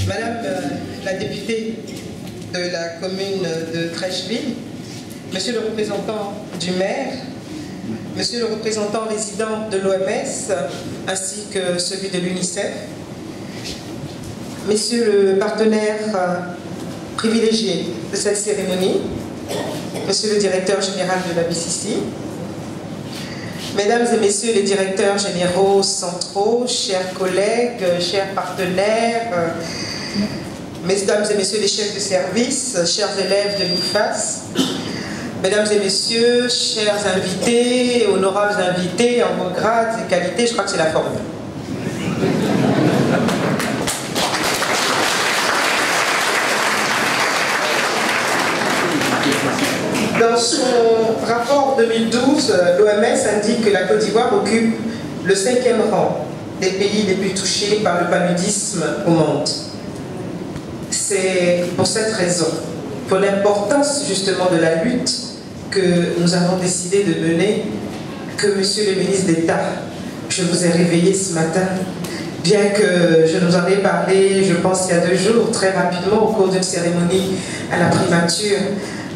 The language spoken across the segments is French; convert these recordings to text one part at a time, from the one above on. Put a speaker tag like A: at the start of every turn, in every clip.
A: Madame la députée de la commune de Trècheville, Monsieur le représentant du maire, Monsieur le représentant résident de l'OMS, ainsi que celui de l'UNICEF, Monsieur le partenaire privilégié de cette cérémonie, Monsieur le directeur général de la BCC, Mesdames et Messieurs les directeurs généraux centraux, chers collègues, chers partenaires, Mesdames et Messieurs les chefs de service, chers élèves de l'IFAS, Mesdames et Messieurs, chers invités, honorables invités en vos grades et qualités, je crois que c'est la formule. Dans son rapport 2012, l'OMS indique que la Côte d'Ivoire occupe le 5e rang des pays les plus touchés par le paludisme au monde. C'est pour cette raison, pour l'importance justement de la lutte que nous avons décidé de mener, que Monsieur le ministre d'État, je vous ai réveillé ce matin, bien que je nous en ai parlé, je pense, il y a 2 jours, très rapidement, au cours d'une cérémonie à la primature.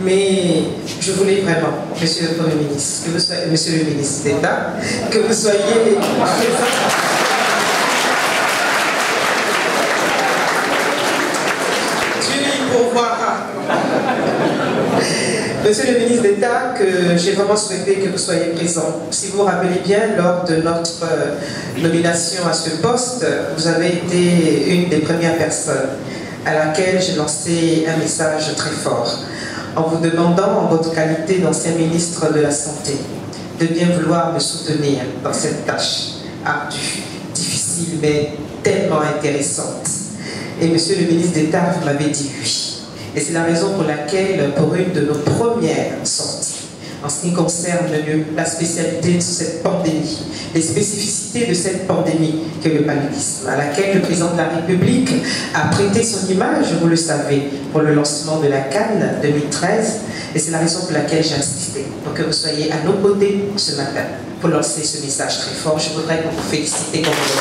A: Mais je voulais vraiment, Monsieur le Premier ministre, que vous soyez, Monsieur le ministre d'État, que vous soyez présent. Dieu y pourvoira. Monsieur le ministre d'État, que j'ai vraiment souhaité que vous soyez présent. Si vous vous rappelez bien, lors de notre nomination à ce poste, vous avez été une des premières personnes à laquelle j'ai lancé un message très fort, en vous demandant, en votre qualité d'ancien ministre de la Santé, de bien vouloir me soutenir dans cette tâche ardue, difficile, mais tellement intéressante. Et Monsieur le ministre d'État, vous m'avez dit oui. Et c'est la raison pour laquelle, pour une de nos premières sorties, en ce qui concerne la spécialité de cette pandémie, les spécificités de cette pandémie que le paludisme, à laquelle le président de la République a prêté son image, vous le savez, pour le lancement de la Cannes 2013, et c'est la raison pour laquelle j'ai insisté, pour que vous soyez à nos côtés ce matin, pour lancer ce message très fort. Je voudrais vous féliciter comme vous.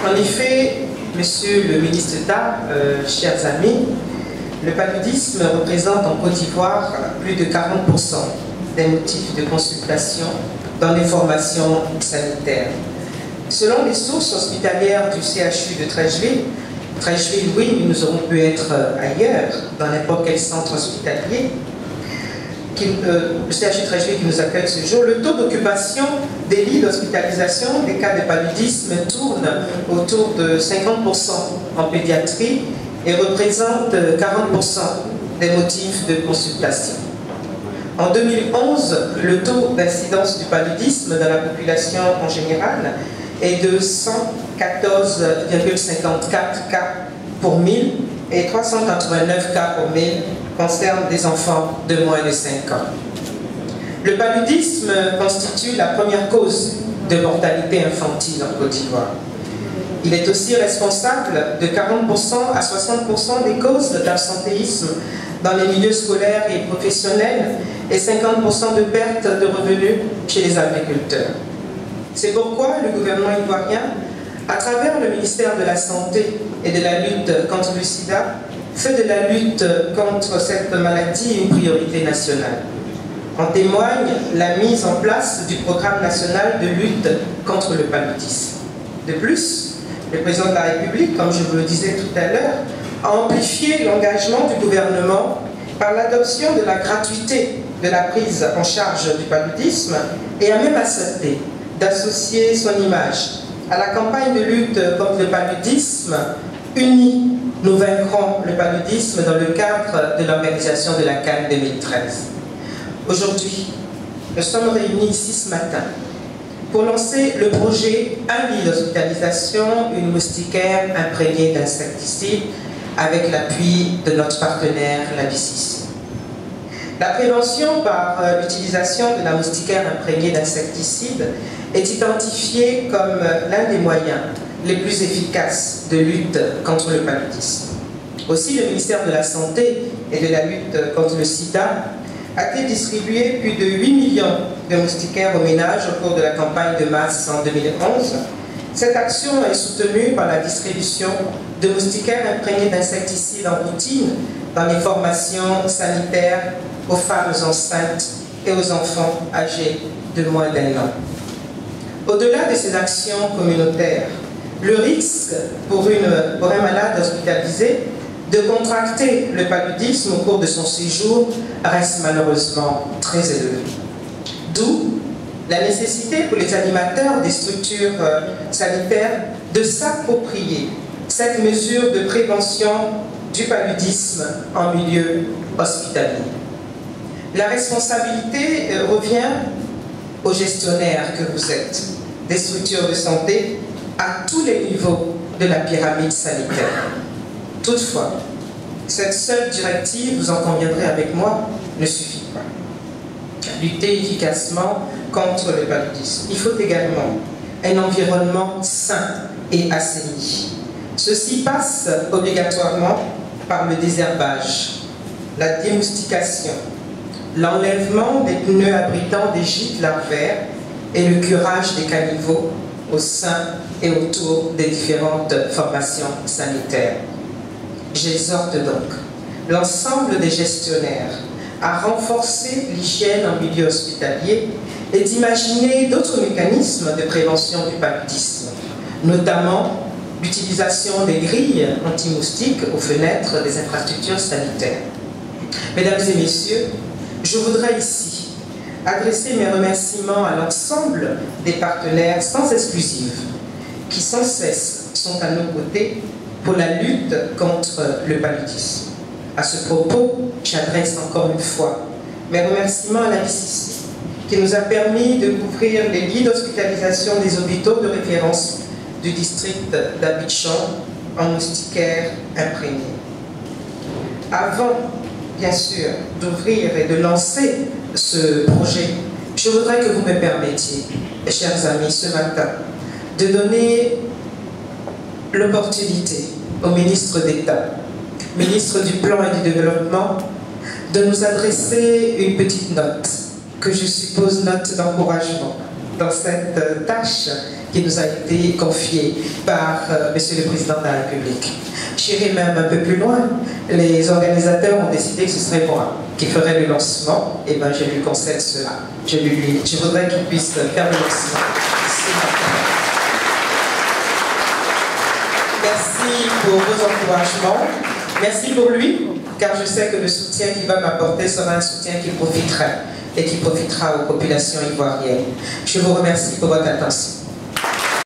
A: En effet, Monsieur le ministre d'État, chers amis, le paludisme représente en Côte d'Ivoire plus de 40% des motifs de consultation dans les formations sanitaires. Selon les sources hospitalières du CHU de Trècheville, oui, nous aurons pu être ailleurs, dans n'importe quel centre hospitalier, le CHU de Trècheville qui nous accueille ce jour, le taux d'occupation des lits d'hospitalisation des cas de paludisme tourne autour de 50% en pédiatrie et représente 40% des motifs de consultation. En 2011, le taux d'incidence du paludisme dans la population en général est de 114,54 cas pour 1000 et 389 cas pour 1000 concerne des enfants de moins de 5 ans. Le paludisme constitue la première cause de mortalité infantile en Côte d'Ivoire. Il est aussi responsable de 40% à 60% des causes d'absentéisme dans les milieux scolaires et professionnels et 50% de perte de revenus chez les agriculteurs. C'est pourquoi le gouvernement ivoirien, à travers le ministère de la Santé et de la lutte contre le sida, fait de la lutte contre cette maladie une priorité nationale. En témoigne la mise en place du programme national de lutte contre le paludisme. De plus, le président de la République, comme je vous le disais tout à l'heure, a amplifié l'engagement du gouvernement par l'adoption de la gratuité de la prise en charge du paludisme et a même accepté d'associer son image à la campagne de lutte contre le paludisme Unis, nous vaincrons le paludisme dans le cadre de l'organisation de la Cannes 2013. Aujourd'hui, nous sommes réunis ici ce matin pour lancer le projet Un lit d'hospitalisation, une moustiquaire imprégnée d'insecticides avec l'appui de notre partenaire, la BCC. La prévention par l'utilisation de la moustiquaire imprégnée d'insecticides est identifiée comme l'un des moyens les plus efficaces de lutte contre le paludisme. Aussi, le ministère de la Santé et de la lutte contre le sida a-t-il distribué plus de 8 millions de moustiquaires aux ménages au cours de la campagne de mars en 2011. Cette action est soutenue par la distribution de moustiquaires imprégnés d'insecticides en routine dans les formations sanitaires aux femmes enceintes et aux enfants âgés de moins d'1 an. Au-delà de ces actions communautaires, le risque pour un malade hospitalisé de contracter le paludisme au cours de son séjour reste malheureusement très élevé. D'où la nécessité pour les animateurs des structures sanitaires de s'approprier cette mesure de prévention du paludisme en milieu hospitalier. La responsabilité revient aux gestionnaires que vous êtes, des structures de santé à tous les niveaux de la pyramide sanitaire. Toutefois, cette seule directive, vous en conviendrez avec moi, ne suffit pas. Lutter efficacement contre le paludisme, il faut également un environnement sain et assaini. Ceci passe obligatoirement par le désherbage, la démoustication, l'enlèvement des pneus abritant des gîtes larvaires et le curage des caniveaux au sein et autour des différentes formations sanitaires. J'exhorte donc l'ensemble des gestionnaires à renforcer l'hygiène en milieu hospitalier et d'imaginer d'autres mécanismes de prévention du paludisme, notamment l'utilisation des grilles anti-moustiques aux fenêtres des infrastructures sanitaires. Mesdames et messieurs, je voudrais ici adresser mes remerciements à l'ensemble des partenaires sans exclusive qui sans cesse sont à nos côtés pour la lutte contre le paludisme. À ce propos, j'adresse encore une fois mes remerciements à la BCC qui nous a permis de couvrir les lits d'hospitalisation des hôpitaux de référence du district d'Abidjan en moustiquaires imprégnés. Avant, bien sûr, d'ouvrir et de lancer ce projet, je voudrais que vous me permettiez, chers amis, ce matin, de donner l'opportunité au ministre d'État, ministre du Plan et du Développement, de nous adresser une petite note, que je suppose note d'encouragement, dans cette tâche qui nous a été confiée par Monsieur le Président de la République. J'irai même un peu plus loin. Les organisateurs ont décidé que ce serait moi qui ferait le lancement. Et bien, je lui concède cela. Je voudrais qu'il puisse faire le lancement. Merci pour vos encouragements. Merci pour lui, car je sais que le soutien qu'il va m'apporter sera un soutien qui profitera et qui profitera aux populations ivoiriennes. Je vous remercie pour votre attention.